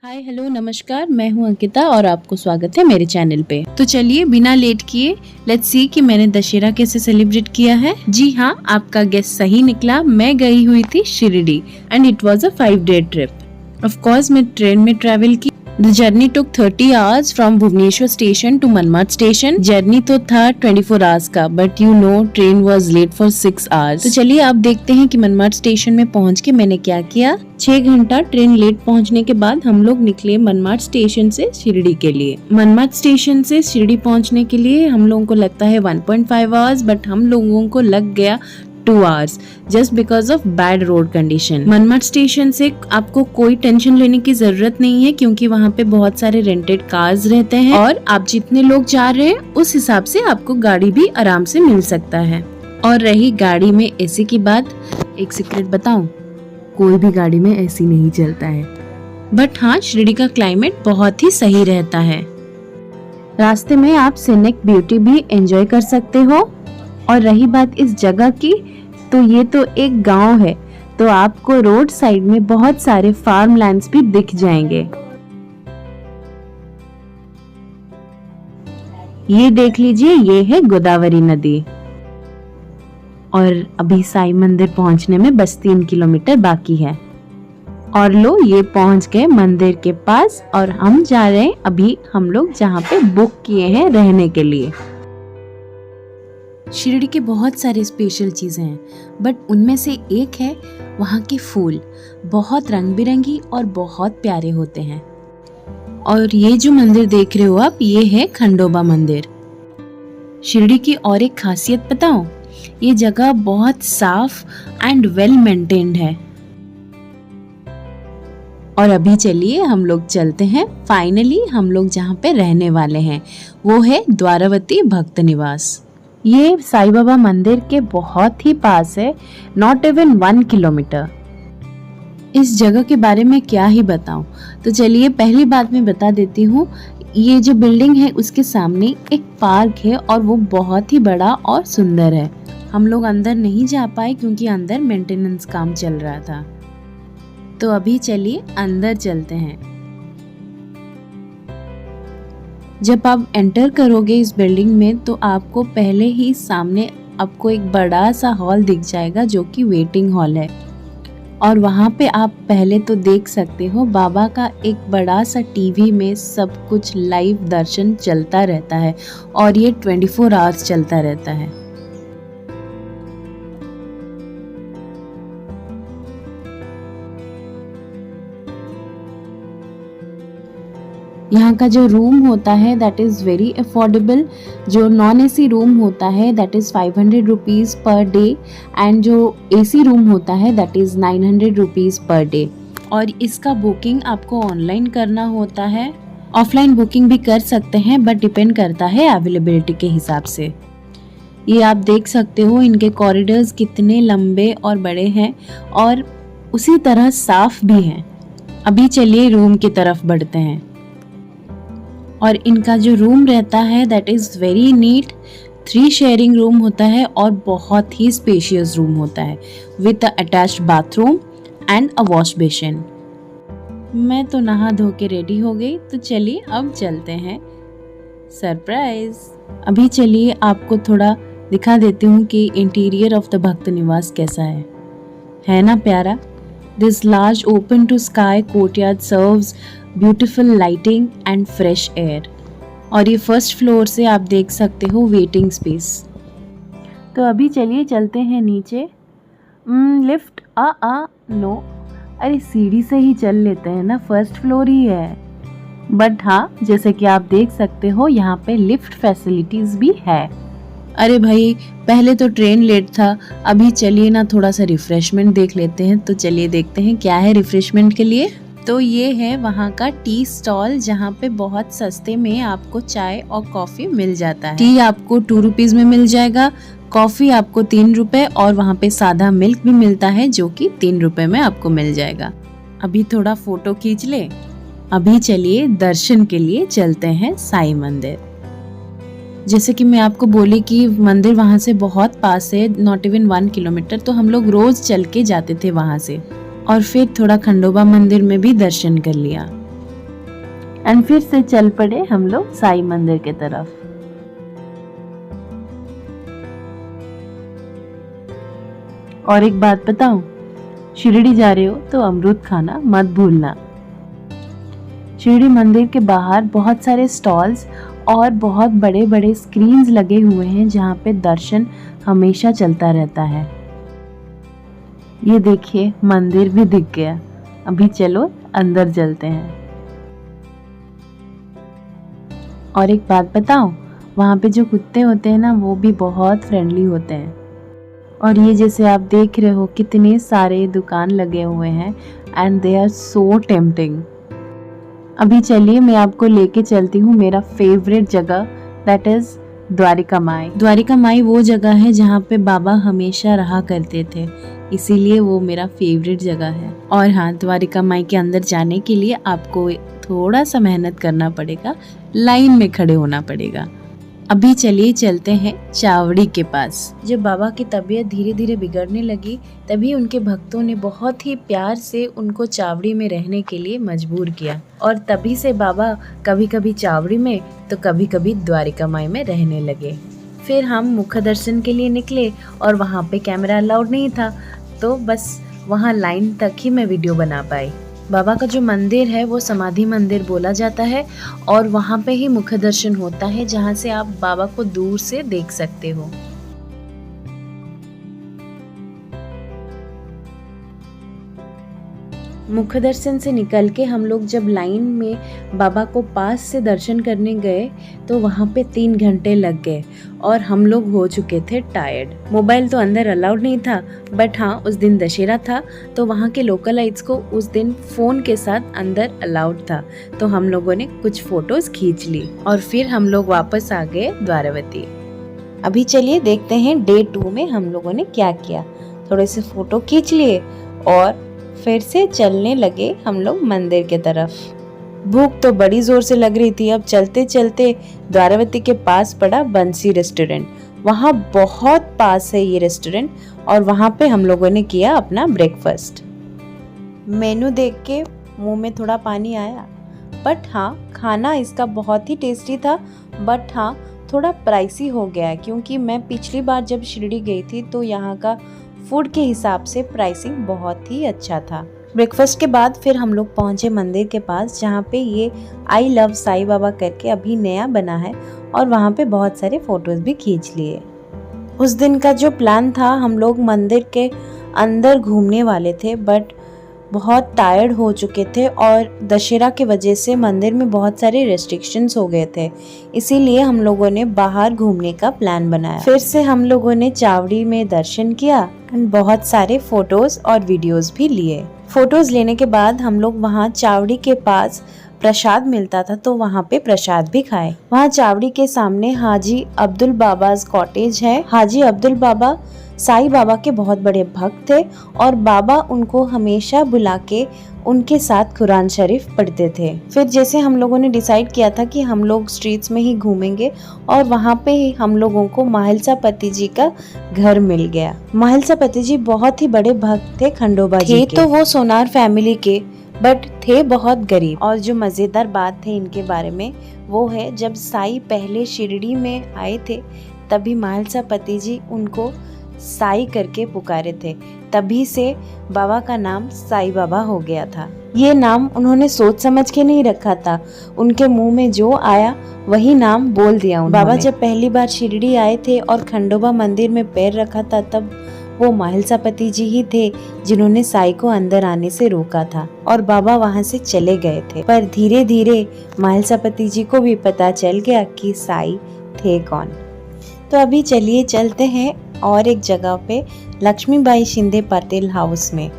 Hi hello नमस्कार, मैं हूं अंकिता और आपको स्वागत है मेरे चैनल पे। तो चलिए बिना लेट किए लेट्स सी कि मैंने दशहरा कैसे सेलिब्रेट किया है। जी हाँ, आपका गेस सही निकला। मैं गई हुई थी Shirdi and it was a 5-day trip. Of course मैं ट्रेन में ट्रेवल की। The journey took 30 hours from Bhubaneswar station to Manmad station. Journey तो था 24 hours का, but you know train was late for 6 hours। तो चलिए आप देखते हैं कि मनमाड स्टेशन में पहुंच के मैंने क्या किया। 6 घंटा ट्रेन लेट पहुंचने के बाद हम लोग निकले मनमाड स्टेशन से शिरडी के लिए। मनमाड स्टेशन से शिरडी पहुंचने के लिए हम लोगों को लगता है 1.5 hours, बट हम लोगों को लग गया 2 hours just because of bad road condition। Manmad station से आपको कोई टेंशन लेने की जरूरत नहीं है क्योंकि वहाँ पे बहुत सारे रेंटेड कार्स रहते हैं और आप जितने लोग जा रहे हैं उस हिसाब से आपको गाड़ी भी आराम से मिल सकता है। और रही गाड़ी में एसी की बात, एक सीक्रेट बताऊं, कोई भी गाड़ी में एसी नहीं चलता है। बट हाँ, शिरडी का क्लाइमेट बहुत ही सही रहता है। रास्ते में आप सीनिक ब्यूटी भी एंजॉय कर सकते हो। और रही बात इस जगह की, तो ये तो एक गांव है, तो आपको रोड साइड में बहुत सारे फार्म लैंड्स भी दिख जाएंगे। ये देख लीजिए, ये है गोदावरी नदी। और अभी साईं मंदिर पहुंचने में बस 3 किलोमीटर बाकी है। और लो, ये पहुंच गए मंदिर के पास और हम जा रहे हैं अभी हम लोग जहाँ पे बुक किए हैं रहने के लिए। शिरडी के बहुत सारे स्पेशल चीज़ें हैं, बट उनमें से एक है वहाँ के फूल। बहुत रंग बिरंगी और बहुत प्यारे होते हैं। और ये जो मंदिर देख रहे हो आप, ये है खंडोबा मंदिर। शिरडी की और एक खासियत बताऊं, ये जगह बहुत साफ एंड वेल मेंटेन्ड है। और अभी चलिए हम लोग चलते हैं, फाइनली हम लोग जहाँ पे रहने वाले हैं वो है द्वारावती भक्त निवास। ये साईं बाबा मंदिर के बहुत ही पास है, नॉट इवन 1 किलोमीटर। इस जगह के बारे में क्या ही बताऊं। तो चलिए पहली बात मैं बता देती हूँ, ये जो बिल्डिंग है उसके सामने एक पार्क है और वो बहुत ही बड़ा और सुंदर है। हम लोग अंदर नहीं जा पाए क्योंकि अंदर मेंटेनेंस काम चल रहा था। तो अभी चलिए अंदर चलते हैं। जब आप एंटर करोगे इस बिल्डिंग में तो आपको पहले ही सामने आपको एक बड़ा सा हॉल दिख जाएगा जो कि वेटिंग हॉल है। और वहाँ पे आप पहले तो देख सकते हो बाबा का एक बड़ा सा टीवी में सब कुछ लाइव दर्शन चलता रहता है और ये 24 आवर्स चलता रहता है। यहाँ का जो रूम होता है दैट इज़ वेरी अफोर्डेबल। जो नॉन एसी रूम होता है that is 500 rupees per day and जो एसी रूम होता है that is 900 rupees per day. और इसका बुकिंग आपको ऑनलाइन करना होता है, ऑफलाइन बुकिंग भी कर सकते हैं, बट डिपेंड करता है अवेलेबिलिटी के हिसाब से। ये आप देख सकते हो इनके कॉरिडोर्स कितने लंबे और बड़े हैं और उसी तरह साफ भी हैं। अभी चलिए रूम की तरफ बढ़ते हैं। और इनका जो रूम रहता है that is very neat. 3 sharing room होता है और बहुत ही स्पेशियस रूम होता है with attached bathroom and a wash basin. मैं तो नहा धो के रेडी हो गई, तो चलिए अब चलते हैं सरप्राइज। अभी चलिए आपको थोड़ा दिखा देती हूँ कि इंटीरियर ऑफ द भक्त निवास कैसा है ना प्यारा। This large open to sky courtyard serves beautiful lighting and fresh air. और ये फर्स्ट फ्लोर से आप देख सकते हो वेटिंग स्पेस। तो अभी चलिए चलते हैं नीचे। लिफ्ट नो, अरे सीढ़ी से ही चल लेते हैं ना, फर्स्ट फ्लोर ही है। बट हाँ, जैसे कि आप देख सकते हो यहाँ पे लिफ्ट फैसिलिटीज भी है। अरे भाई, पहले तो ट्रेन लेट था, अभी चलिए ना थोड़ा सा रिफ्रेशमेंट देख लेते हैं। तो चलिए देखते हैं क्या है रिफ्रेशमेंट के लिए। तो ये है वहाँ का टी स्टॉल जहाँ पे बहुत सस्ते में आपको चाय और कॉफी मिल जाता है। टी आपको 2 रुपीज में मिल जाएगा, कॉफी आपको 3 रुपए और वहाँ पे सादा मिल्क भी मिलता है जो कि 3 रुपए में आपको मिल जाएगा। अभी थोड़ा फोटो खींच ले। अभी चलिए दर्शन के लिए चलते हैं साईं मंदिर। जैसे कि मैं आपको बोली कि मंदिर वहाँ से बहुत पास है, नॉट इवन 1 किलोमीटर, तो हम लोग रोज चल के जाते थे वहाँ से। और फिर थोड़ा खंडोबा मंदिर में भी दर्शन कर लिया। एंड फिर से चल पड़े हम लोग साईं मंदिर की तरफ। और एक बात बताऊं, शिरडी जा रहे हो तो अमरूद खाना मत भूलना। शिरडी मंदिर के बाहर बहुत सारे स्टॉल्स और बहुत बड़े बड़े स्क्रीन्स लगे हुए हैं जहाँ पे दर्शन हमेशा चलता रहता है। ये देखिए मंदिर भी दिख गया। अभी चलो अंदर चलते हैं। और एक बात बताऊं, वहाँ पे जो कुत्ते होते हैं ना वो भी बहुत फ्रेंडली होते हैं। और ये जैसे आप देख रहे हो कितने सारे दुकान लगे हुए हैं and they are so tempting. अभी चलिए मैं आपको लेके चलती हूँ मेरा फेवरेट जगह, दैट इज द्वारिका माई। द्वारिका माई वो जगह है जहाँ पे बाबा हमेशा रहा करते थे, इसीलिए वो मेरा फेवरेट जगह है। और हाँ, द्वारिका माई के अंदर जाने के लिए आपको थोड़ा सा मेहनत करना पड़ेगा, लाइन में खड़े होना पड़ेगा। अभी चलिए चलते हैं चावड़ी के पास। जब बाबा की तबीयत धीरे धीरे बिगड़ने लगी तभी उनके भक्तों ने बहुत ही प्यार से उनको चावड़ी में रहने के लिए मजबूर किया और तभी से बाबा कभी कभी चावड़ी में तो कभी कभी द्वारिका माई में रहने लगे। फिर हम मुख्य दर्शन के लिए निकले और वहाँ पे कैमरा अलाउड नहीं था, तो बस वहाँ लाइन तक ही मैं वीडियो बना पाई। बाबा का जो मंदिर है वो समाधि मंदिर बोला जाता है और वहाँ पे ही मुख्य दर्शन होता है जहाँ से आप बाबा को दूर से देख सकते हो। मुख्य दर्शन से निकल के हम लोग जब लाइन में बाबा को पास से दर्शन करने गए तो वहाँ पे 3 घंटे लग गए और हम लोग हो चुके थे टायर्ड। मोबाइल तो अंदर अलाउड नहीं था, बट हाँ उस दिन दशहरा था तो वहाँ के लोकलाइट्स को उस दिन फ़ोन के साथ अंदर अलाउड था, तो हम लोगों ने कुछ फ़ोटोज़ खींच ली और फिर हम लोग वापस आ गए द्वारावती। अभी चलिए देखते हैं डे 2 में हम लोगों ने क्या किया। थोड़े से फ़ोटो खींच लिए और फिर से चलने लगे हम लोग मंदिर के तरफ। भूख तो बड़ी जोर से लग रही थी। अब चलते चलते द्वारावती के पास पड़ा बंसी रेस्टोरेंट। वहाँ बहुत पास है ये रेस्टोरेंट और वहाँ पे हम लोगों ने किया अपना ब्रेकफास्ट। मेनू देख के मुंह में थोड़ा पानी आया, बट हाँ खाना इसका बहुत ही टेस्टी था, बट हाँ थोड़ा प्राइसी हो गया क्योंकि मैं पिछली बार जब शिरडी गई थी तो यहाँ का फूड के हिसाब से प्राइसिंग बहुत ही अच्छा था। ब्रेकफास्ट के बाद फिर हम लोग पहुंचे मंदिर के पास जहाँ पे ये आई लव साईं बाबा करके अभी नया बना है और वहाँ पे बहुत सारे फोटोज भी खींच लिए। उस दिन का जो प्लान था, हम लोग मंदिर के अंदर घूमने वाले थे, बट बहुत टायर्ड हो चुके थे और दशहरा की वजह से मंदिर में बहुत सारे रेस्ट्रिक्शंस हो गए थे, इसीलिए हम लोगों ने बाहर घूमने का प्लान बनाया। फिर से हम लोगों ने चावड़ी में दर्शन किया एंड बहुत सारे फोटोज और वीडियोस भी लिए। फोटोज लेने के बाद हम लोग वहाँ चावड़ी के पास प्रसाद मिलता था तो वहाँ पे प्रसाद भी खाए। वहाँ चावड़ी के सामने हाजी अब्दुल बाबाज कॉटेज है। हाजी अब्दुल बाबा साईं बाबा के बहुत बड़े भक्त थे और बाबा उनको हमेशा बुला के उनके साथ कुरान शरीफ पढ़ते थे। फिर जैसे हम लोगों ने डिसाइड किया था कि हम लोग स्ट्रीट्स में ही घूमेंगे और वहाँ पे ही हम लोगों को माहिलसा पति जी का घर मिल गया। माहिलसा पति जी बहुत ही बड़े भक्त थे खंडोबा जी के। तो वो सोनार फैमिली के, बट थे बहुत गरीब। और जो मजेदार बात है इनके बारे में वो है, जब साईं पहले शिरडी में आए थे तभी माहिलसा पति जी उनको साईं करके पुकारे थे, तभी से बाबा का नाम साईं बाबा हो गया था। ये नाम उन्होंने सोच समझ के नहीं रखा था, उनके मुंह में जो आया वही नाम बोल दिया उन्होंने। बाबा जब पहली बार शिरडी आए थे और खंडोबा मंदिर में पैर रखा था तब वो माहिलसा पति जी ही थे जिन्होंने साईं को अंदर आने से रोका था और बाबा वहां से चले गए थे। पर धीरे धीरे माहिलसा पति जी को भी पता चल गया कि साईं थे कौन। तो अभी चलिए चलते हैं और एक जगह पे, लक्ष्मीबाई शिंदे पटेल हाउस में।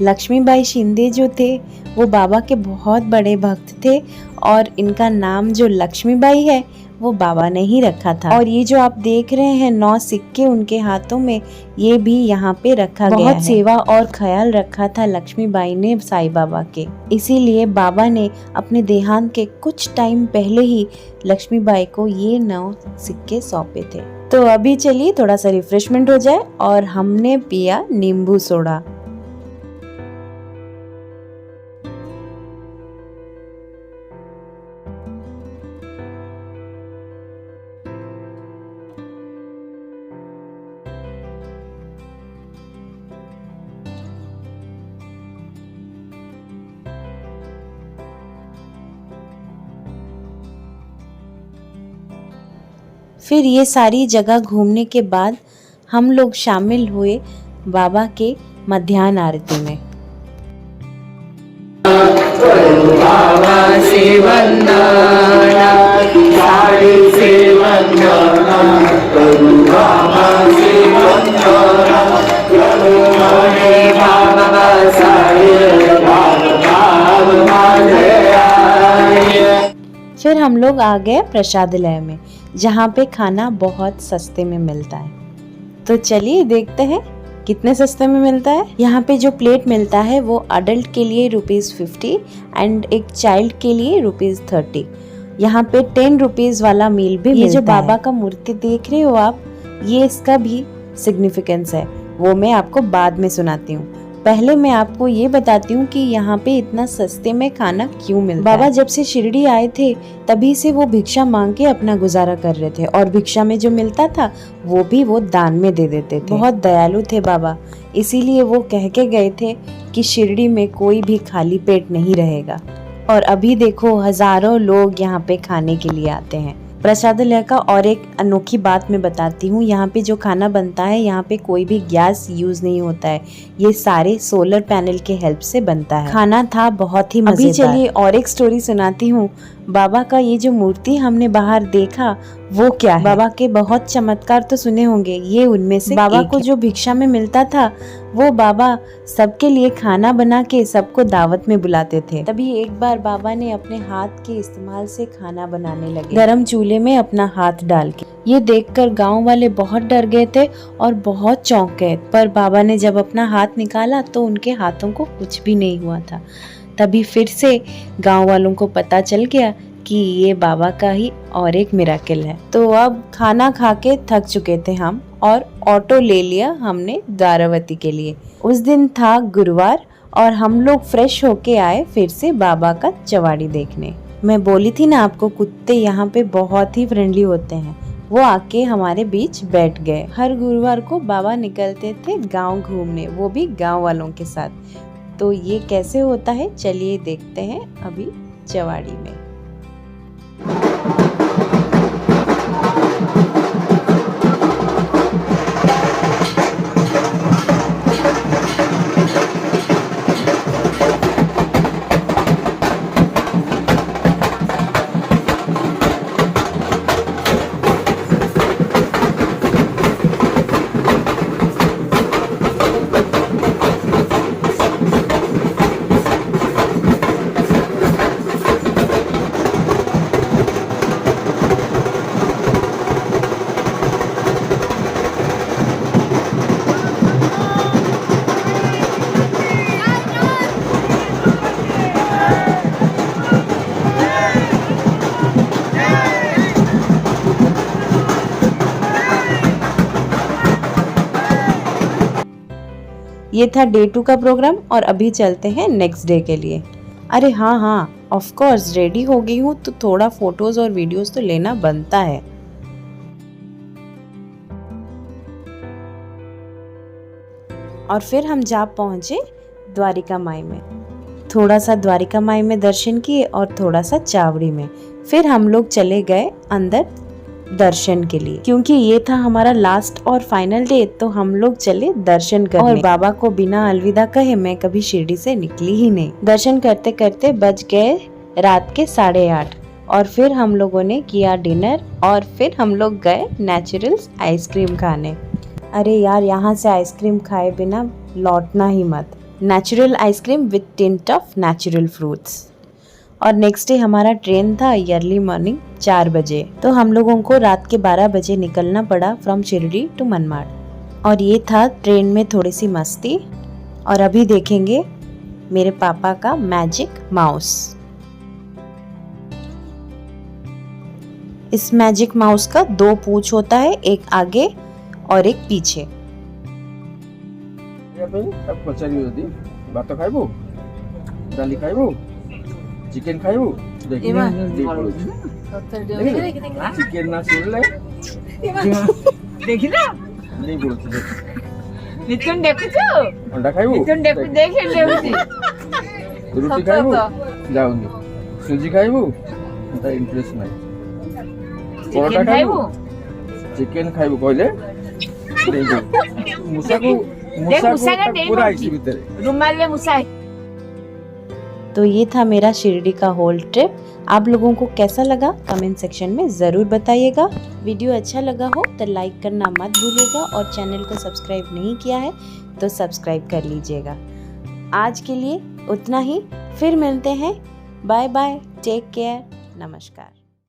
लक्ष्मीबाई शिंदे जो थे वो बाबा के बहुत बड़े भक्त थे और इनका नाम जो लक्ष्मीबाई है वो बाबा ने ही रखा था। और ये जो आप देख रहे हैं 9 सिक्के उनके हाथों में, ये भी यहाँ पे रखा गया है। बहुत सेवा और ख्याल रखा था लक्ष्मीबाई ने साईं बाबा के, इसीलिए बाबा ने अपने देहांत के कुछ टाइम पहले ही लक्ष्मीबाई को ये 9 सिक्के सौंपे थे। तो अभी चलिए थोड़ा सा रिफ्रेशमेंट हो जाए और हमने पिया नींबू सोडा। फिर ये सारी जगह घूमने के बाद हम लोग शामिल हुए बाबा के मध्याह्न आरती में। बाबा से वंदना, साड़ी से वंदना, बाबा से वंदना, बाबा साड़ी बाबा। फिर हम लोग आ गए प्रसादालय में, जहाँ पे खाना बहुत सस्ते में मिलता है। तो चलिए देखते हैं कितने सस्ते में मिलता है। यहाँ पे जो प्लेट मिलता है वो अडल्ट के लिए ₹50 एंड एक चाइल्ड के लिए ₹30। यहाँ पे 10 रुपीज वाला मील भी मिलता है। ये जो बाबा का मूर्ति देख रहे हो आप, ये इसका भी सिग्निफिकेंस है, वो मैं आपको बाद में सुनाती हूँ। पहले मैं आपको ये बताती हूँ कि यहाँ पे इतना सस्ते में खाना क्यों मिलता है। बाबा जब से शिरडी आए थे तभी से वो भिक्षा मांग के अपना गुजारा कर रहे थे, और भिक्षा में जो मिलता था वो भी वो दान में दे देते थे। बहुत दयालु थे बाबा, इसीलिए वो कह के गए थे कि शिरडी में कोई भी खाली पेट नहीं रहेगा। और अभी देखो हजारों लोग यहाँ पे खाने के लिए आते हैं। प्रसादालय का और एक अनोखी बात मैं बताती हूँ, यहाँ पे जो खाना बनता है यहाँ पे कोई भी गैस यूज नहीं होता है, ये सारे सोलर पैनल के हेल्प से बनता है। खाना था बहुत ही मजेदार। अभी चलिए और एक स्टोरी सुनाती हूँ। बाबा का ये जो मूर्ति हमने बाहर देखा वो क्या है। बाबा के बहुत चमत्कार तो सुने होंगे, ये उनमें से बाबा को जो भिक्षा में मिलता था वो बाबा सबके लिए खाना बना के सबको दावत में बुलाते थे। तभी एक बार बाबा ने अपने हाथ के इस्तेमाल से खाना बनाने लगे, गरम चूल्हे में अपना हाथ डाल के। ये देखकर गांव वाले बहुत डर गए थे और बहुत चौंक गए, पर बाबा ने जब अपना हाथ निकाला तो उनके हाथों को कुछ भी नहीं हुआ था। तभी फिर से गांव वालों को पता चल गया कि ये बाबा का ही और एक मिराकिल है। तो अब खाना खा के थक चुके थे हम, और ऑटो ले लिया हमने द्वारावती के लिए। उस दिन था गुरुवार और हम लोग फ्रेश होके आए फिर से बाबा का चवाड़ी देखने। मैं बोली थी ना आपको, कुत्ते यहाँ पे बहुत ही फ्रेंडली होते हैं। वो आके हमारे बीच बैठ गए। हर गुरुवार को बाबा निकलते थे गांव घूमने, वो भी गांव वालों के साथ। तो ये कैसे होता है चलिए देखते हैं अभी चवाड़ी में। ये था डे 2 का प्रोग्राम, और अभी चलते हैं नेक्स्ट डे के लिए। अरे हाँ, ऑफ कोर्स रेडी हो गई हूँ तो थोड़ा फोटोज और वीडियोस तो लेना बनता है। और फिर हम जा पहुंचे द्वारिका माई में। थोड़ा सा द्वारिका माई में दर्शन किए और थोड़ा सा चावड़ी में। फिर हम लोग चले गए अंदर दर्शन के लिए, क्योंकि ये था हमारा लास्ट और फाइनल डे, तो हम लोग चले दर्शन करने। और बाबा को बिना अलविदा कहे मैं कभी शिरडी से निकली ही नहीं। दर्शन करते करते बज गए रात के 8:30, और फिर हम लोगों ने किया डिनर, और फिर हम लोग गए नेचुरल्स आइसक्रीम खाने। अरे यार, यहाँ से आइसक्रीम खाए बिना लौटना ही मत। Natural ice cream with tint of natural fruits. और नेक्स्ट डे हमारा ट्रेन था अर्ली मॉर्निंग 4 बजे, तो हम लोगों को रात के 12 बजे निकलना पड़ा फ्रॉम शिरडी टू मनमाड़। और ये था ट्रेन में थोड़ी सी मस्ती। और अभी देखेंगे मेरे पापा का मैजिक माउस। इस मैजिक माउस का 2 पूंछ होता है, एक आगे और एक पीछे। चिकन खाइबो चिकन ना सुनले देखिला नहीं बोलते नितन देखुछो अंडा खाइबो नितन देखे लेउसी रोटी खाइबो जाउनी सुजी खाइबो त इंटरेस्ट नाही परोटा खाइबो चिकेन खाइबो कहले मुसा को पूरा आइसी भीतर रुमाल में मुसा है। तो ये था मेरा शिरडी का होल ट्रिप। आप लोगों को कैसा लगा कमेंट सेक्शन में ज़रूर बताइएगा। वीडियो अच्छा लगा हो तो लाइक करना मत भूलिएगा और चैनल को सब्सक्राइब नहीं किया है तो सब्सक्राइब कर लीजिएगा। आज के लिए उतना ही, फिर मिलते हैं। बाय बाय, टेक केयर, नमस्कार।